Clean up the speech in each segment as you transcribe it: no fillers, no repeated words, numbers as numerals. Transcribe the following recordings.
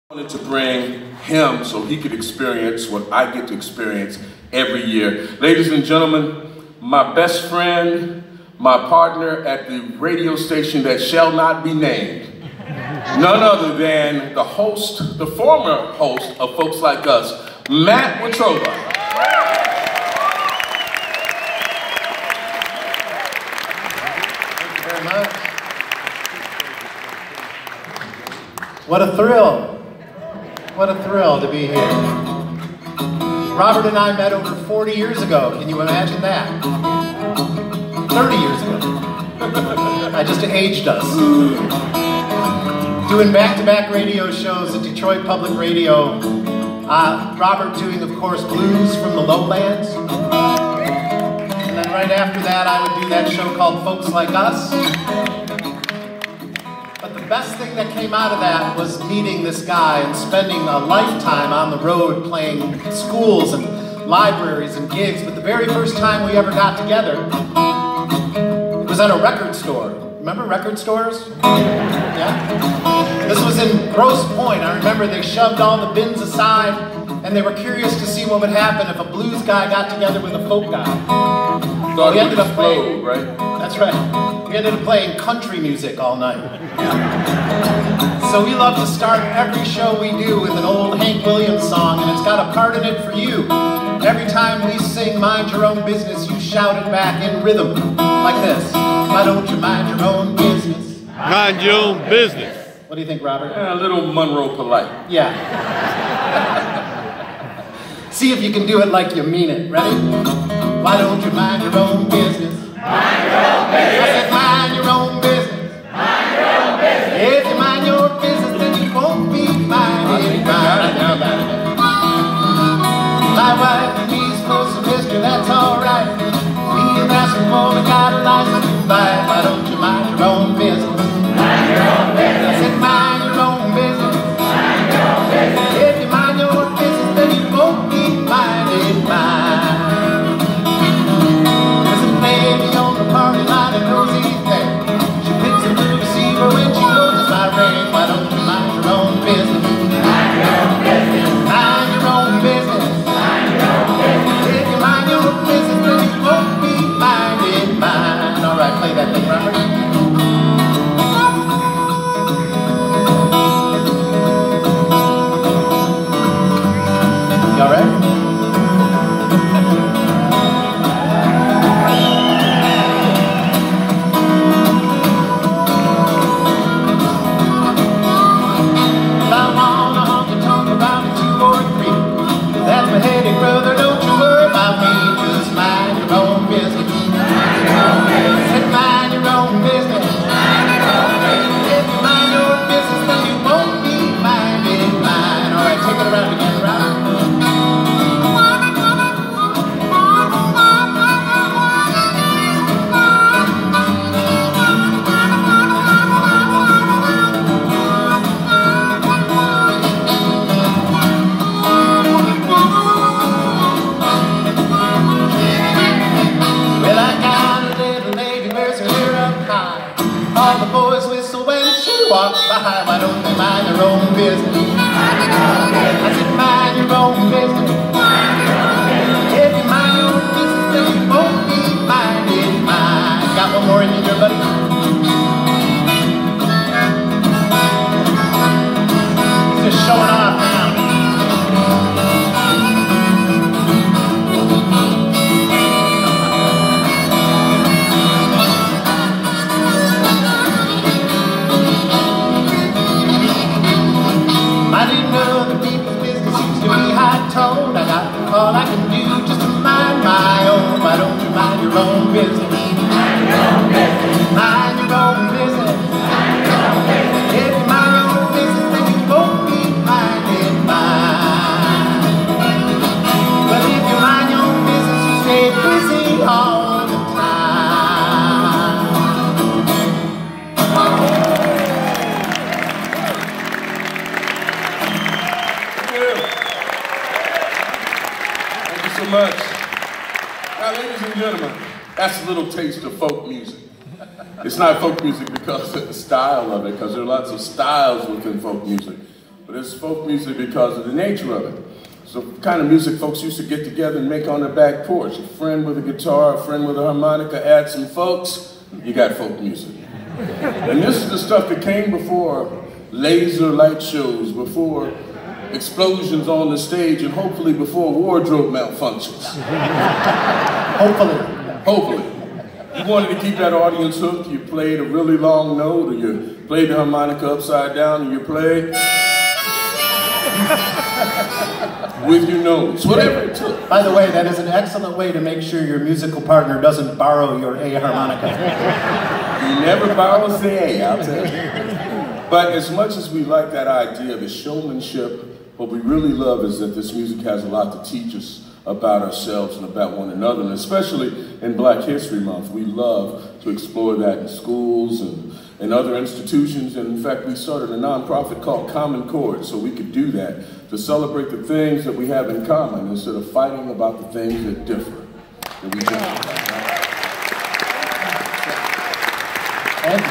I wanted to bring him so he could experience what I get to experience every year. Ladies and gentlemen, my best friend, my partner at the radio station that shall not be named, none other than the host, the former host of Folks Like Us, Rev.Robert. Thank you very much. What a thrill. What a thrill to be here. Robert and I met over 40 years ago. Can you imagine that? 30 years ago. I just aged us. Doing back-to-back radio shows at Detroit Public Radio. Robert doing, of course, blues from the lowlands. And then right after that, I would do that show called Folks Like Us. But the best thing that came out of that was meeting this guy and spending a lifetime on the road playing schools and libraries and gigs. But the very first time we ever got together, it was at a record store. Remember record stores? Yeah? This was in Grosse Pointe. I remember they shoved all the bins aside and they were curious to see what would happen if a blues guy got together with a folk guy. We ended up playing, right? That's right. We ended up playing country music all night. So we love to start every show we do with an old Hank Williams song, and it's got a part in it for you. Every time we sing Mind Your Own Business, you shout it back in rhythm, like this. Why don't you mind your own business? Mind your own business. What do you think, Robert? Yeah, a little Monroe polite. Yeah. See if you can do it like you mean it. Ready? Why don't you mind your own business? Mind your own business. I said mind your own business. Mind your own business. If you mind your business, then you won't be minded. My wife and me's close to history, that's alright. Me and basketball, we got a license to buy. Why don't you mind your own business? Mind your own business. I said mind your own business. Mind your own business. If you mind your business, then you won't be minded. There's a lady on the party line that knows he's there. She picks up the receiver when she closes my ring. Why don't you mind your own business? Mind your own business. Mind your own business. Mind your own business. If you mind your own business, then you won't be minded. All right, play that thing, Robert. Y'all ready? If I wanna honky-tonk about a 2 or a 3, that's my headache, brother, don't you worry about me. Just mind your own business. Mind your own business. Said mind your own business. Mind your own business. If you mind your business, then you won't be minded. All right, take it around again, Robert. Well, I got a little lady, wears her hair up high. All the boys whistle when she walks by. Why don't they mind their own business? I said mind your own business. If you mind your own business, then you won't be minded. Got one more in you there, buddy? Just showing off now. I didn't know the people's business seems to be high-toned. I got all I can do just to mind my own. Why don't you mind your own business? Mind your own business. Mind your own business. Mind your own business. If you mind your own business, then you won't be minded. But if you mind your own business, you stay busy all the time. Thank you so much. Now, ladies and gentlemen, that's a little taste of folk music. It's not folk music because of the style of it, because there are lots of styles within folk music. But but it's folk music because of the nature of it. So the kind of music folks used to get together and make on their back porch. A friend with a guitar, a friend with a harmonica, add some folks, you got folk music. And this is the stuff that came before laser light shows, before explosions on the stage, and hopefully before wardrobe malfunctions. Hopefully. You wanted to keep that audience hooked, you played a really long note, or you played the harmonica upside down, and you played with your nose, whatever it took. By the way, that is an excellent way to make sure your musical partner doesn't borrow your A harmonica. He never borrows the A, I'll tell you. But as much as we like that idea of the showmanship, what we really love is that this music has a lot to teach us about ourselves and about one another, and especially in Black History Month. We love to explore that in schools and other institutions, and in fact we started a nonprofit called Common Chord so we could do that, to celebrate the things that we have in common instead of fighting about the things that differ. That we differ. And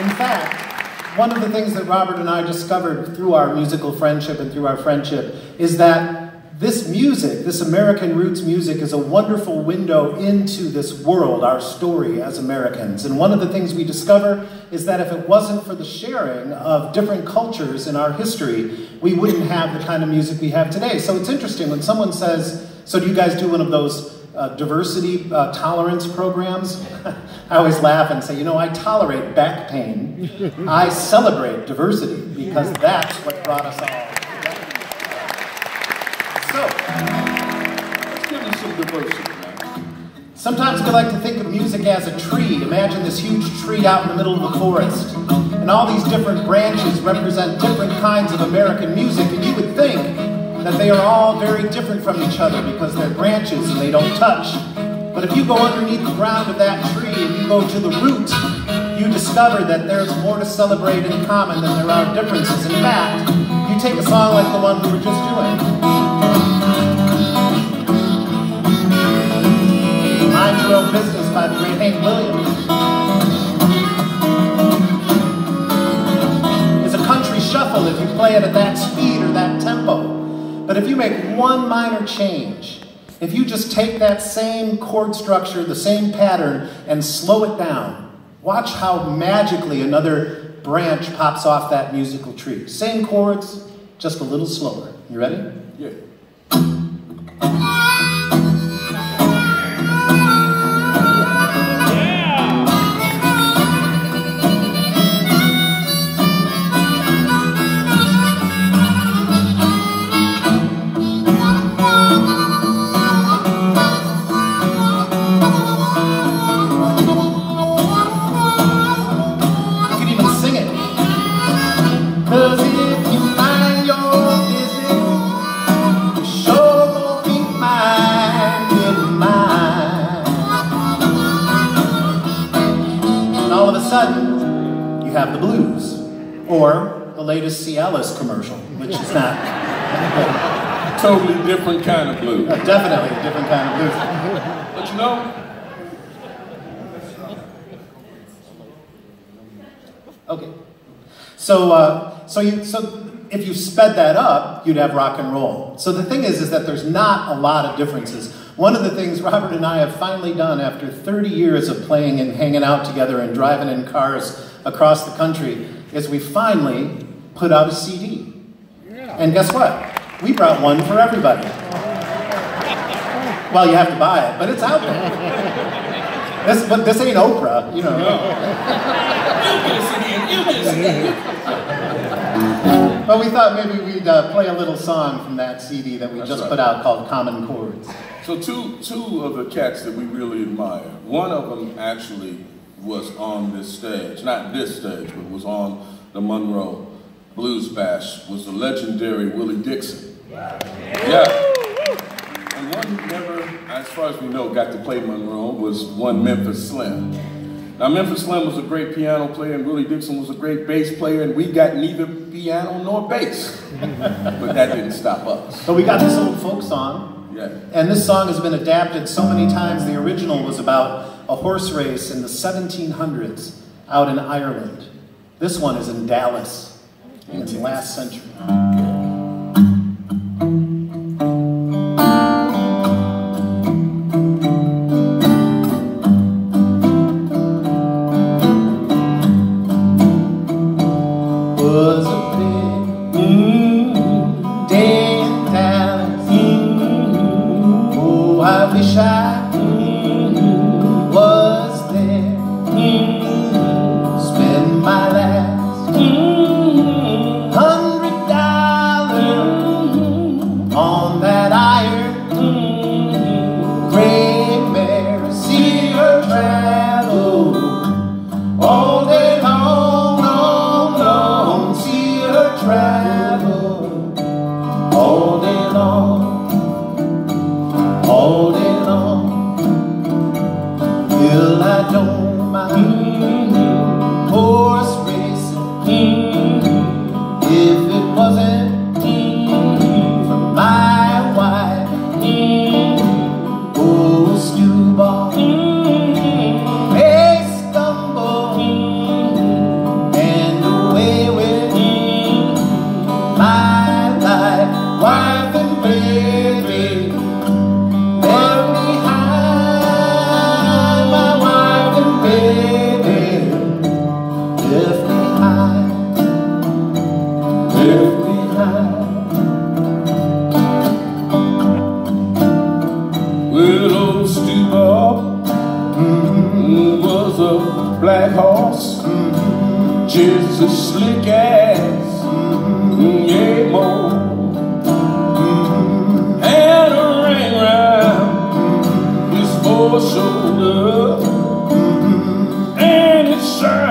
in fact, one of the things that Robert and I discovered through our musical friendship and through our friendship is that this music, this American roots music, is a wonderful window into this world, our story as Americans. And one of the things we discover is that if it wasn't for the sharing of different cultures in our history, we wouldn't have the kind of music we have today. So it's interesting when someone says, so do you guys do one of those diversity tolerance programs? I always laugh and say, you know, I tolerate back pain. I celebrate diversity because that's what brought us all together. So, let's give them some diversity, man. Sometimes we like to think of music as a tree. Imagine this huge tree out in the middle of the forest. And all these different branches represent different kinds of American music. And you would think that they are all very different from each other because they're branches and they don't touch. But if you go underneath the ground of that tree and you go to the root, you discover that there's more to celebrate in common than there are differences. In fact, you take a song like the one we were just doing. Mind Your Own Business by the great Hank Williams. It's a country shuffle if you play it at that speed or that tempo. But if you make one minor change, if you just take that same chord structure, the same pattern, and slow it down, watch how magically another branch pops off that musical tree. Same chords, just a little slower. You ready? Yeah. Sudden, you have the blues, or the latest Cialis commercial, which is not totally different kind of blues. Definitely a different kind of blues. But you know, okay. So if you sped that up, you'd have rock and roll. So the thing is that there's not a lot of differences. One of the things Robert and I have finally done after 30 years of playing and hanging out together and driving in cars across the country is we finally put out a CD. Yeah. And guess what? We brought one for everybody. Well, you have to buy it, but it's out there. But this ain't Oprah, you know. But we thought maybe we'd play a little song from that CD that we just put out called Common Chords. So two of the cats that we really admire. One of them actually was on this stage, not this stage, but was on the Monroe Blues Bash, was the legendary Willie Dixon. Yeah. And one who never, as far as we know, got to play Monroe was one Memphis Slim. Now Memphis Slim was a great piano player and Willie Dixon was a great bass player, and we got neither piano nor bass. But that didn't stop us. So we got this old folk song. Yeah. And this song has been adapted so many times. The original was about a horse race in the 1700s out in Ireland. This one is in Dallas. in the last century. Was a big day in Dallas. Oh, I wish I was there. Spend my last $100 on that iron gray mare. See her travel all day long, long, long. See her travel all day long, all day long. Well, I don't mind horse racing if it wasn't for my wife. Oh, Stewball may stumble and away with my life. Wife and baby left behind. My wife and baby left behind, left behind. Well, old Stewball was a black horse, just as slick as yeah, more. Had a ring round his four shoulder, and it shine